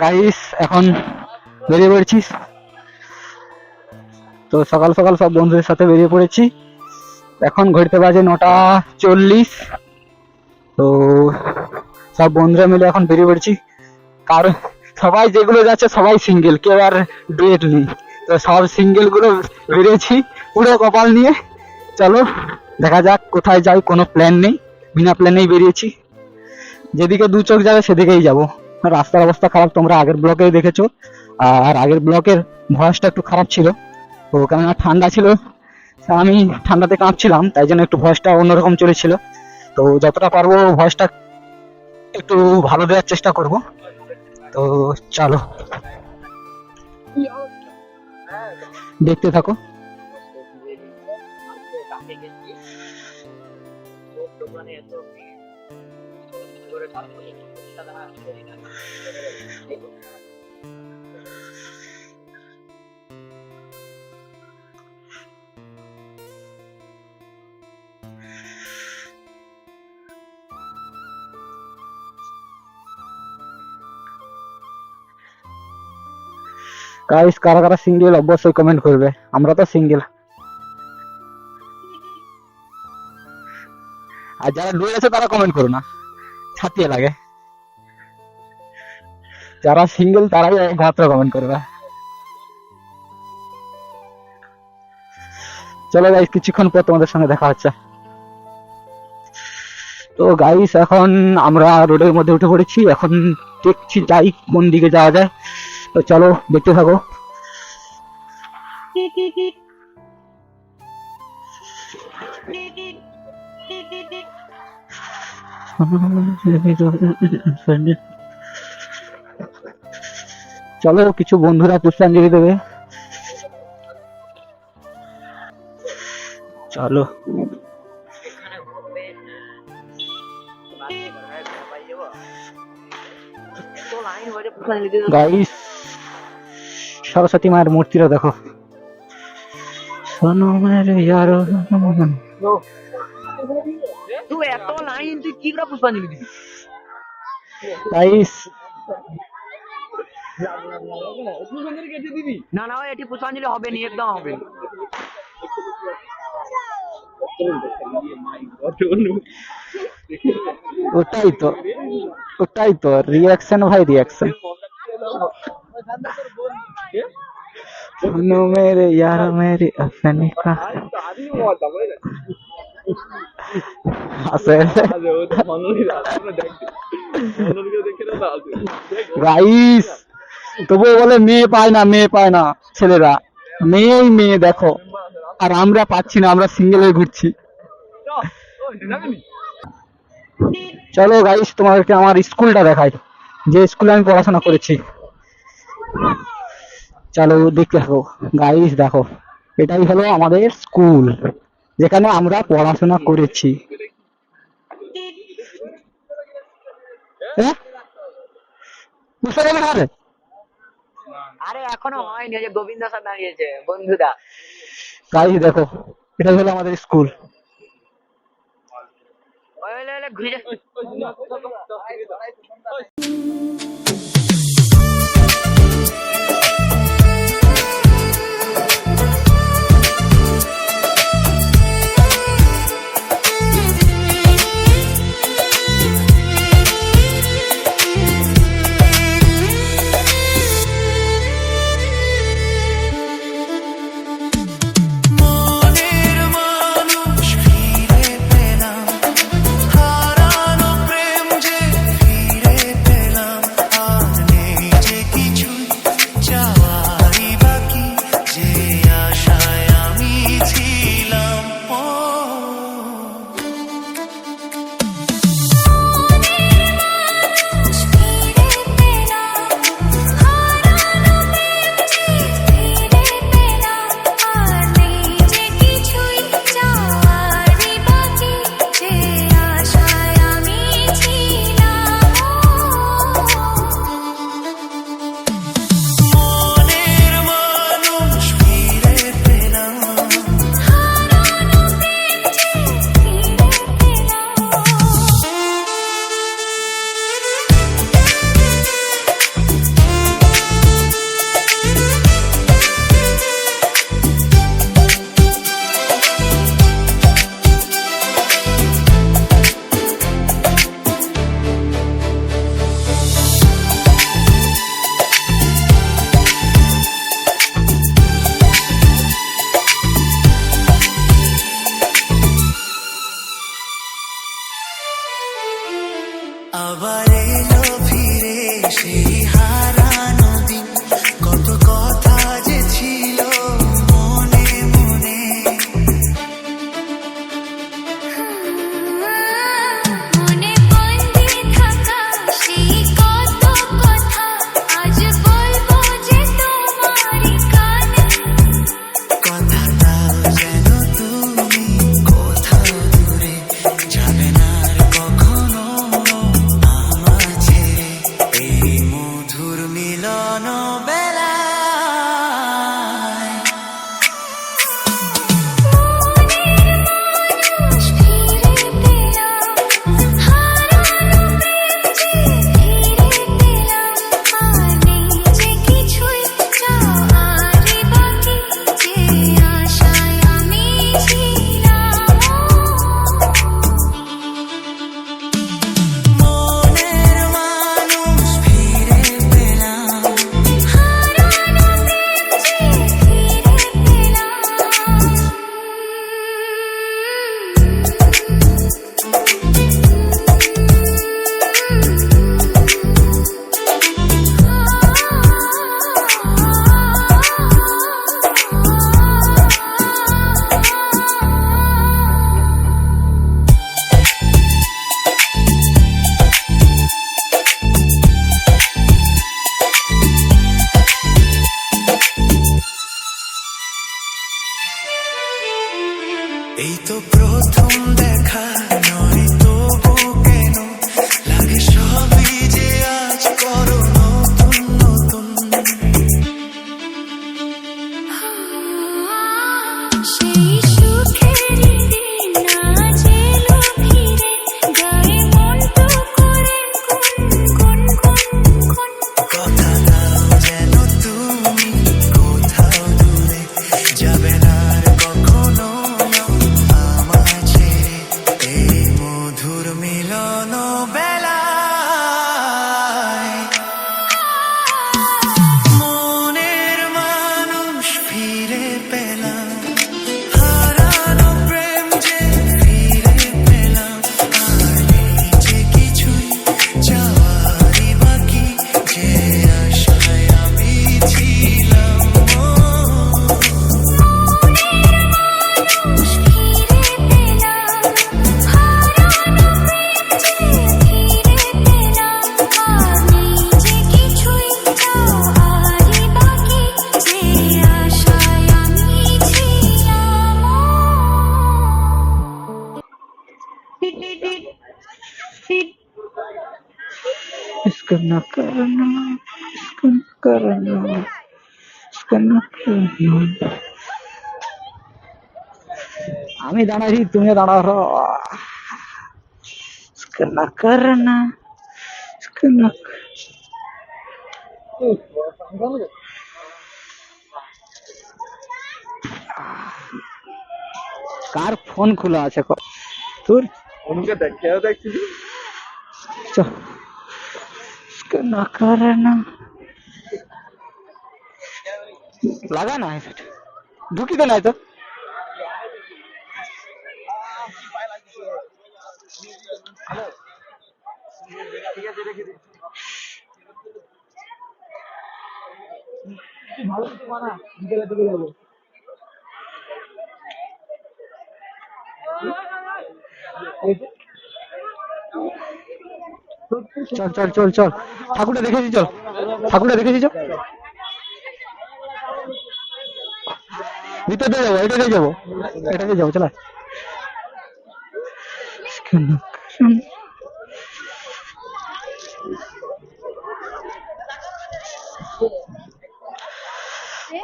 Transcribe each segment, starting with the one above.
Guys এখন বেরিয়ে পড়েছি। তো সকাল সকাল সব বন্ধুদের সাথে বেরিয়ে পড়েছি। এখন ঘড়িতে বাজে 9:40। তো সব বন্ধুরা মিলে এখন বেরিয়ে পড়েছি। কারণ সবাই যেগুলো যাচ্ছে সবাই সিঙ্গেল, কেউ আর ডুয়েট নেই। তো সব সিঙ্গেল গুলো বেরিয়েছি পুরো কপাল নিয়ে। চলো দেখা যাক কোথায় যাই, কোনো প্ল্যান নেই, বিনা প্ল্যানেই বেরিয়েছি। যেদিকে দু চোখ যাবে সেদিকেই যাব। রাস্তার অবস্থা খারাপ, তোমরা আগের ব্লকেই দেখেছো। আর আগের ব্লকের ভয়েসটা একটু খারাপ ছিল, তো কেননা ঠান্ডা ছিল, আমি ঠান্ডাতে কাঁপছিলাম, তাই জন্য একটু ভয়েসটা অন্যরকম চলেছিল। তো যতটা পারবো ভয়েসটা একটু ভালো দেওয়ার চেষ্টা করব। তো চলো দেখতে থাকো। গাইস কারা কারা সিঙ্গেল অবশ্যই কমেন্ট করবে। আমরা তো সিঙ্গেল, আর যারা ডুয়ে আছে তারা কমেন্ট করো না, ছাতিয়ে লাগে। যারা সিঙ্গেল তারাই মাত্র কমেন্ট করবে। চলো গাইস, কিছুক্ষণ পর তোমাদের সঙ্গে দেখা হচ্ছে। তো গাইস এখন আমরা রোডের মধ্যে উঠে পড়েছি। এখন দেখছি যাই কোন দিকে যাওয়া যায়। তো চলো দেখতে থাকো। চলো কিছু বন্ধুরা পুষ্পাঞ্জলি দেবে। চলো গাইস, সরস্বতী মায়ের মূর্তিটা দেখো। শোনো মেরে ইয়ারো, তুই এত লাইন তুই কি করে পুষ্পাঞ্জলি দিবি? গাইস না না এটি পুষ্পাঞ্জলি হবে নি, একদম হবে নি। ওটাই তো রিয়াকশন ভাই, রিয়াকশন। सुनो मेरे यार मेरी अपनी का গাইস তবুও বলে মেয়ে পায় না, মেয়ে পায় না ছেলেরা, মেয়েই মেয়ে দেখো। আর আমরা পাচ্ছি না, আমরা সিঙ্গেল হয়ে ঘুরছি। চলো গাইস তোমাদেরকে আমার স্কুলটা দেখাই, যে স্কুলে আমি পড়াশোনা করেছি। চলো দেখতে থাকো গাইস। দেখো এটাই হলো আমাদের স্কুল, যেখানে আমরা পড়াশোনা করেছি। বুঝতে পারলে না? আরে এখনো হয়নি, যে গোবিন্দ স্যার দাঁড়িয়েছে বন্ধুদা। গাইস দেখো এটাই হলো আমাদের স্কুল। ঘুরে এই তো প্রথম দেখা নয় তবু কেন লাগে সবই যে আজ করো নতুন নতুন। সেই সুখের দিন আজ এলো ফিরে, গায়ে মনটা করে গুন গুন গুন। কথা দাও যেন তুমি কোথাও দূরে যাবে না আর কখনো আমায় ছেড়ে, এই মধুর মিলন বেলায় মনের মানুষ ফিরে পেলাম, হারানো প্রেম যে ফিরে পেলাম, আর নেই যে কিছুই যাওয়ারই বাকি, যে আশায় আমি ছিলাম। মানুষ ফিরে পেলাম, হারানো প্রেম যে ফিরে পেলাম, আর নেই যে কিছুই যাওয়ারই বাকি, যে আশায় আমি ছিলাম। इसको न करना, इसको न करना, इसको न करना। আমি দাঁড়াইছি, তুমি দাঁড়াও। इसको न करना, इसको न। কার ফোন খোলা আছে তোর? उनके देखिए देखिए চল, इसको न करना। লাগা না সেটা ঢুকি তো নাই তো। চল চল চল চল, ঠাকুরটা দেখেছি, চল ঠাকুরটা দেখেছি, চল ভিতর দিয়ে যাবো, এটা দিয়ে যাবো, এটা দিয়ে যাবো, চল।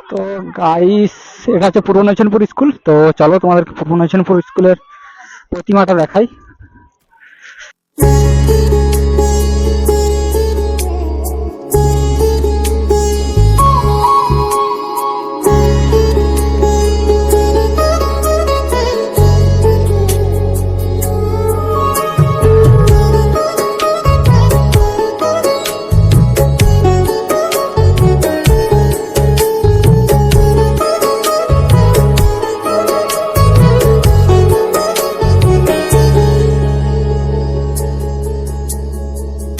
তো গাইস, এটা হচ্ছে পূর্ব নৈচনপুর স্কুল। তো চলো তোমাদেরকে পূর্ব নৈচনপুর স্কুলের প্রতিমাটা দেখাই।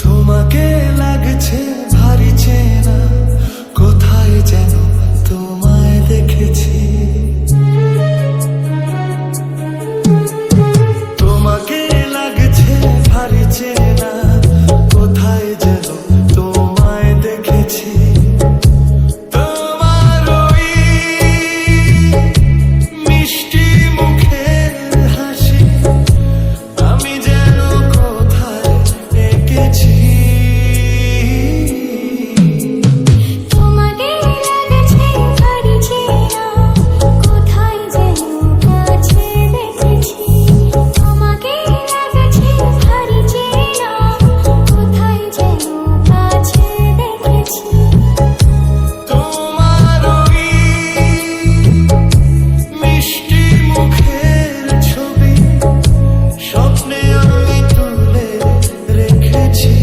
তোমাকে লাগছে ভারী চেনা, কোথায় যেন তোমায় দেখেছি। তোমাকে লাগছে ভারী চেনা, কোথায় যেন তোমায় দেখেছি। তোমার ওই মিষ্টি মুখের হাসি আমি যেন কোথায় এঁকেছি। তোমাকে লাগছে ভারী চেনা, কোথায় যেন কাছে দেখেছি। তোমাকে লাগছে ভারী চেনা, কোথায় যেন কাছে দেখেছি। তোমার ওই মিষ্টি মুখের ছবি স্বপ্নে আমি তুলে রেখেছি।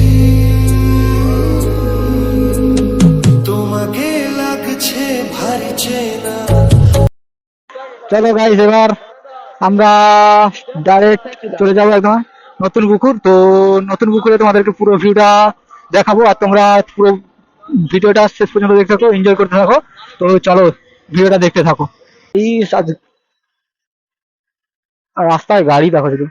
তোমাকে লাগছে ভারী চেনা। চলো গাইস, এবার আমরা ডাইরেক্ট চলে যাবো একদম নতুন পুকুর। তো নতুন পুকুরে তোমাদেরকে পুরো ভিউটা দেখাবো, আর তোমরা পুরো ভিডিওটা শেষ পর্যন্ত দেখতে থাকো, এনজয় করতে থাকো। তো চলো ভিডিওটা দেখতে থাকো। এই রাস্তায় গাড়ি দেখো শুধু।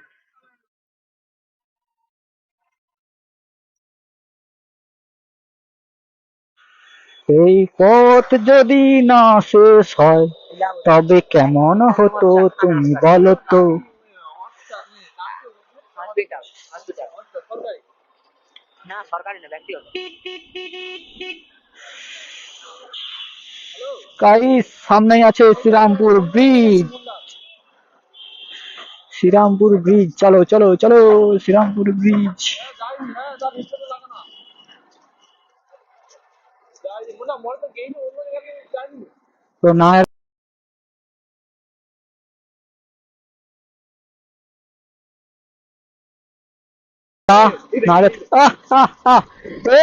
এই পথ যদি না শেষ হয়, তবে কেমন হতো তুমি বলো তো। হসপিটাল হসপিটাল না সরকারি না ব্যক্তিগত। গাইস সামনে আছে শ্রীরামপুর ব্রিজ। শ্রীরামপুর ব্রিজ, চলো চলো চলো শ্রীরামপুর ব্রিজ। তো না না ও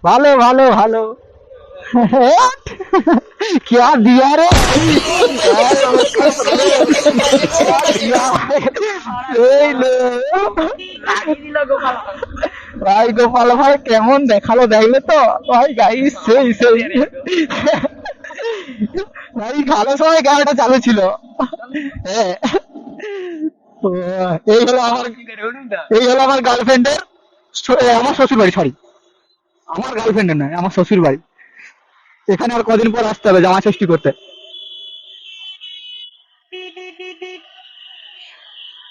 ভালো ভালো ভালো। क्या दिया रे, এই লো। ভাই গোপাল ভাই কেমন দেখালো দেখলে তো ভাই, গাইস সেই সেই ভাই ভালো সময় গাড়িটা চালু ছিল। হ্যাঁ তো এই হলো আমার গার্লফ্রেন্ডের, আমার শ্বশুর বাড়ি, সরি আমার গার্লফ্রেন্ডের নয়, আমার শ্বশুর বাড়ি। এখানে আর কদিন পর আসতে হবে জামা ষষ্ঠী করতে।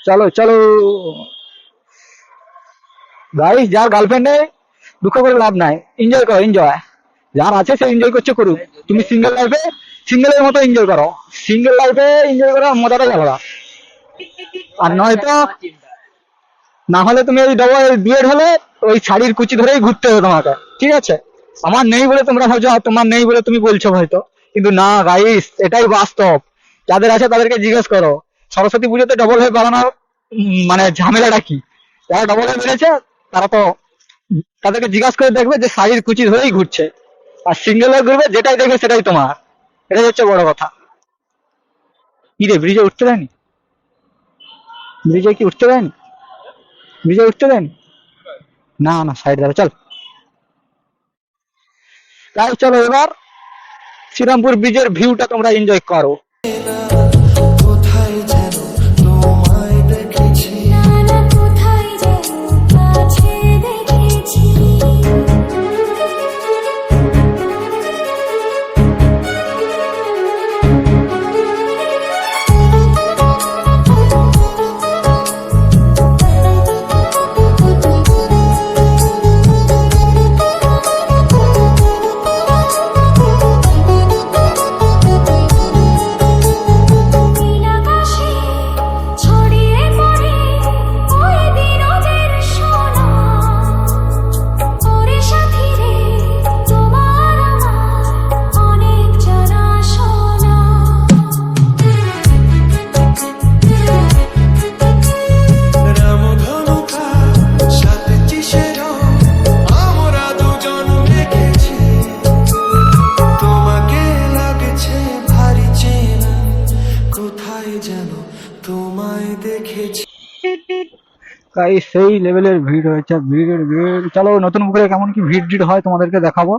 চলো চলো গাইস, যার গার্লফ্রেন্ড নেই দুঃখ করে লাভ নাই, এনজয় করো এনজয়। যার আছে সে এনজয় করছে করুক, তুমি সিঙ্গেল লাইফে সিঙ্গেলের মতো এনজয় করো, সিঙ্গেল লাইফে এনজয় করার মজাটা আলাদা। আর নয়তো না হলে তুমি ওই ডবল ডুয়েট হলে ওই শাড়ির কুচি ধরেই ঘুরতে হবে তোমাকে, ঠিক আছে? আমার নেই বলে তোমরা ভাবছো, আর তোমার নেই বলে তুমি বলছো হয়তো, কিন্তু না গাইস এটাই বাস্তব। যাদের আছে তাদেরকে জিজ্ঞেস করো সরস্বতী পুজোতে ডবল হয়ে বানানোর মানে ঝামেলাটা কি। যারা ডবল হয়ে বেড়েছে তারা তো, তাদেরকে জিজ্ঞাসা করে দেখবে যে শাড়ির কুচি ধরেই ঘুরছে, আর সিঙ্গেল হয়ে ঘুরবে যেটাই দেখবে সেটাই তোমার। এটাই হচ্ছে বড় কথা। কি রে ব্রিজে উঠতে দেয়নি? ব্রিজে কি উঠতে দেয়নি? ব্রিজে উঠতে দেয়নি? না না সাইড দাঁড়া, চল তাই চলো এবার শ্রীরামপুর ব্রিজের ভিউটা তোমরা এনজয় করো। কোথায় যেন তোমায় দেখেছি, নানা কোথায় যেন কাছে দেখেছি। নীল আকাশে ছড়িয়ে পড়ে ওই দিনদের সোনা, ওরে সাথী রে তোমার আমার অনেক জানা শোনা। রামধনুকা সাথে চিসের আমরা দুজন দেখেছি, তোমাকে লাগছে ভারী চেনা, কোথায় যেন তোমায় দেখেছি। গাইস সেই লেভেলের ভিড় হয়েছে, ভিড়ের ভিড়। চলো নতুন পুকুরে কেমন কি ভিড় টিড় হয় তোমাদেরকে দেখাবো,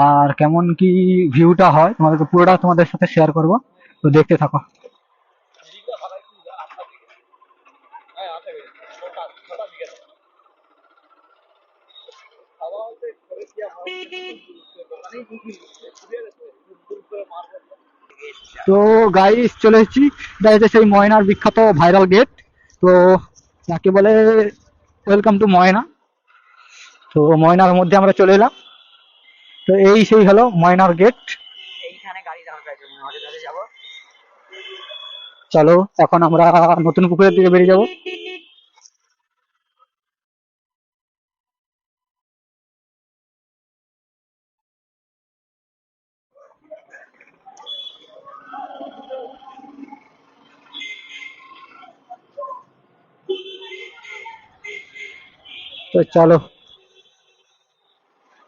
আর কেমন কি ভিউটা হয় তোমাদেরকে পুরোটা তোমাদের সাথে শেয়ার করবো, তো দেখতে থাকো। তো গাইস চলে এসেছি, এটা হচ্ছে সেই ময়নার বিখ্যাত ভাইরাল গেট। তো যাকে বলে ওয়েলকাম টু ময়না। তো ময়নার মধ্যে আমরা চলে এলাম। তো এই সেই হলো ময়নার গেট। এইখানে গাড়ি দাঁড় করাইছে, হঠাৎ করে যাবো। চলো এখন আমরা নতুন পুকুরের দিকে বেরিয়ে যাবো। তো চলো,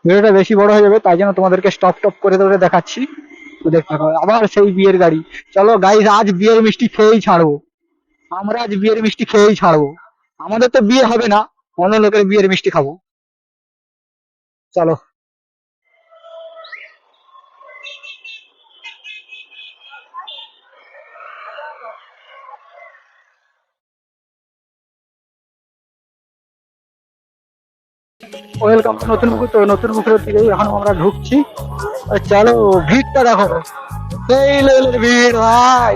ভিডিওটা বেশি বড় হয়ে যাবে তাই জন্য তোমাদেরকে স্টপ টপ করে ধরে দেখাচ্ছি। তো দেখতে পাবো আবার সেই বিয়ের গাড়ি। চলো গাইস আজ বিয়ের মিষ্টি খেয়েই ছাড়বো, আমরা আজ বিয়ের মিষ্টি খেয়েই ছাড়বো। আমাদের তো বিয়ে হবে না, অন্য লোকের বিয়ের মিষ্টি খাবো। চলো ওয়েলকাম নতুন পুকুর। তো নতুন পুকুরের দিকেই এখন আমরা ঢুকছি। আর চলো ভিড়টা দেখো, এই লেভেলের ভিড় ভাই,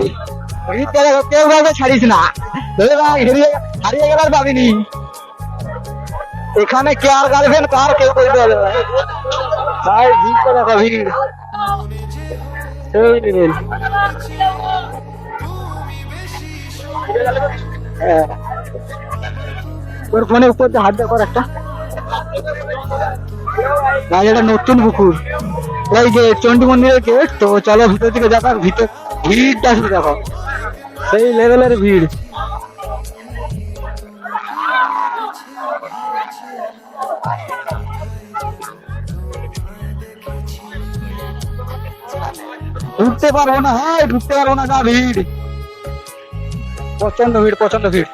ভিড়টা দেখো, কেউ কাউকে ছাড়িস না ভাই, হারিয়ে গেল আর পাবিনি। এখানে কে আর গার্লফ্রেন্ড কার কেউ বলতে পারবে না ভাই, ভিড়টা দেখো, ভিড় সেই লেভেল। হ্যাঁ, তোর ফোনের উপর দিয়ে হাত দেওয়া কর একটা। ভাই এটা নতুন পুকুর, এই যে চণ্ডী মন্দিরের গেট। তো চলো ভিতর থেকে যাবো, আর ভিতর ভিড়টা শুধু দেখো, সেই লেভেলের ভিড়। ঢুকতে পারবো না, হ্যাঁ ঢুকতে পারবো না, যা ভিড়, প্রচন্ড ভিড়, প্রচন্ড ভিড়।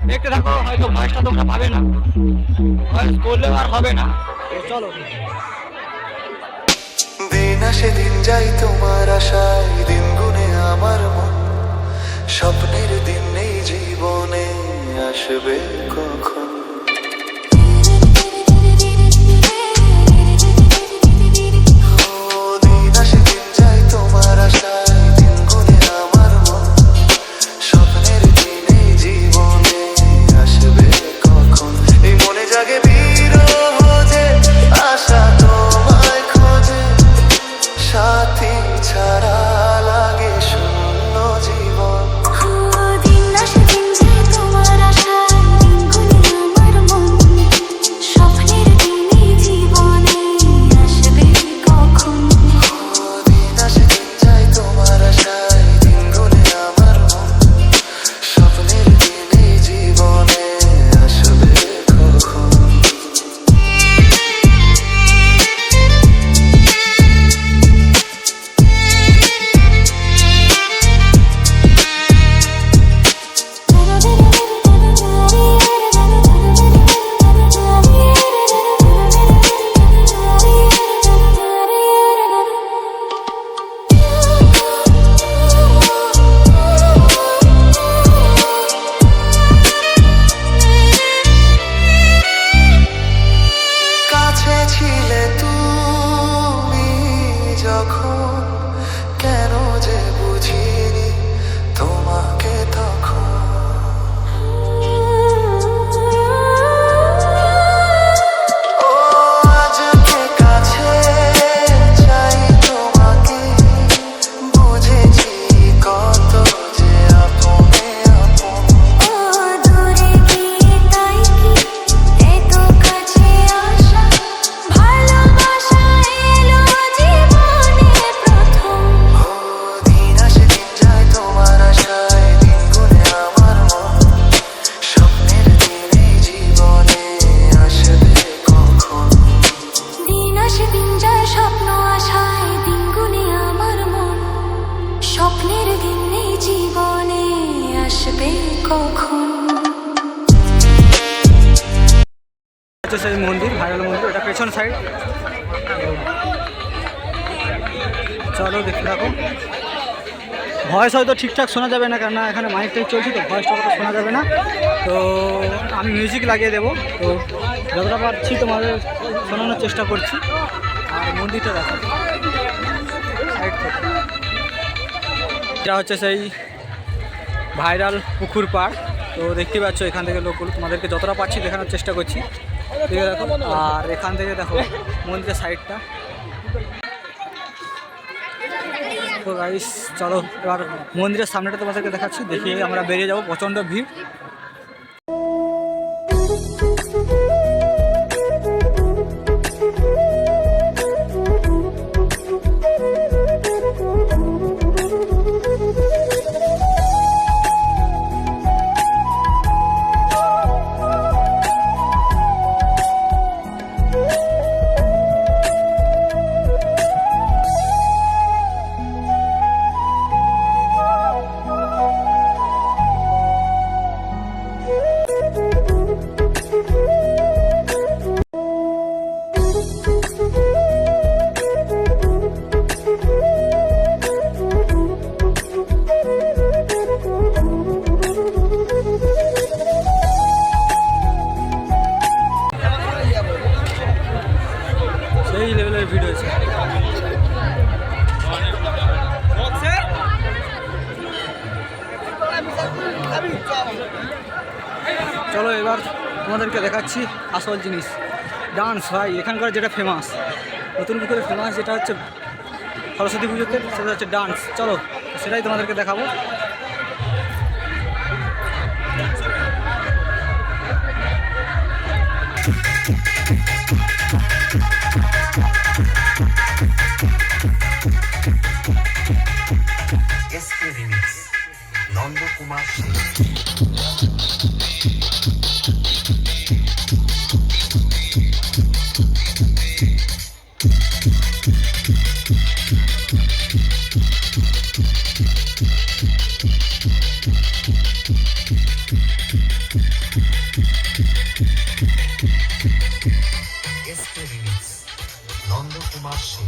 দেখতে থাকো, হয়তো ভয়েসটা তোমরা পাবে না, ভয়েস করলেও আর হবে না। চলো, দিন আসে দিন যাই তোমার আশায়, দিন গুনে আমার মন, স্বপ্নের দিন নেই জীবনে, আসবে কখন। দিন আসে দিন যাই তোমার আশায়, দিন গুনে আমার মন, স্বপ্নের দিন নেই জীবনে, আসবে কখন। এই মনে জাগে বিরহ যে, আশা তোমায় খোঁজে, সাথী ছাড়া লাগে শূন্য জীবন। দিন আসে দিন যায় তোমার আশায়, দিন গুনে আমার মন, স্বপ্নের দিনে জীবনে আসবে কখন। দিন আসে দিন যায় তোমার আশায়, দিন গুনে আমার মন, স্বপ্নের দিনে জীবনে আসবে কখন। কাছে ছিলে তুমি যখন, কেন যে বুঝিনি তোমাকে তখন। ও আজকে কাছে চাই তোমাকে, বুঝেছি কত যে আপনে আপন। দূরে গিয়ে তাই কি এত কাছে আসা, ভালোবাসা এলো জীবনে প্রথম। দিন আসে দিন যায় তোমার আশায়, দিন গুনে আমার মন, স্বপ্নের দিনে জীবনে আসবে কখন। দিন আসে দিন যায় স্বপ্ন আশায়, দিন গুনে আমার মন, স্বপ্নের দিন নেই জীবনে আসবে কখন। হচ্ছে সেই মন্দির, ভাইরাল মন্দির, ওটা পেছন সাইড। চলো দেখতে থাকো। ভয়েস হয়তো ঠিকঠাক শোনা যাবে না, কেননা এখানে মাইক টাইক চলছে, তো ভয়েসটা অতটা শোনা যাবে না। তো আমি মিউজিক লাগিয়ে দেবো, তো যতটা পারছি তোমাদের শোনানোর চেষ্টা করছি। আর মন্দিরটা দেখো সাইড থেকে, এটা হচ্ছে সেই ভাইরাল পুকুর পাড়। তো দেখতে পাচ্ছ এখান থেকে লোকগুলো, তোমাদেরকে যতটা পারছি দেখানোর চেষ্টা করছি, ঠিক আছে দেখো। আর এখান থেকে দেখো মন্দিরের সাইডটা। তো গাইস চলো এবার মন্দিরের সামনেটা তোমাদেরকে দেখাচ্ছি, দেখিয়ে আমরা বেরিয়ে যাবো। প্রচণ্ড ভিড়। ভিড় হয়েছে। চলো এবার তোমাদেরকে দেখাচ্ছি আসল জিনিস, ডান্স। ভাই এখানকার যেটা ফেমাস, নতুন পুকুরে ফেমাস যেটা হচ্ছে সরস্বতী পুজোতে, সেটা হচ্ছে ডান্স। চলো সেটাই তোমাদেরকে দেখাবো। SK remix Nandakumar Singh. SK remix Nandakumar Singh.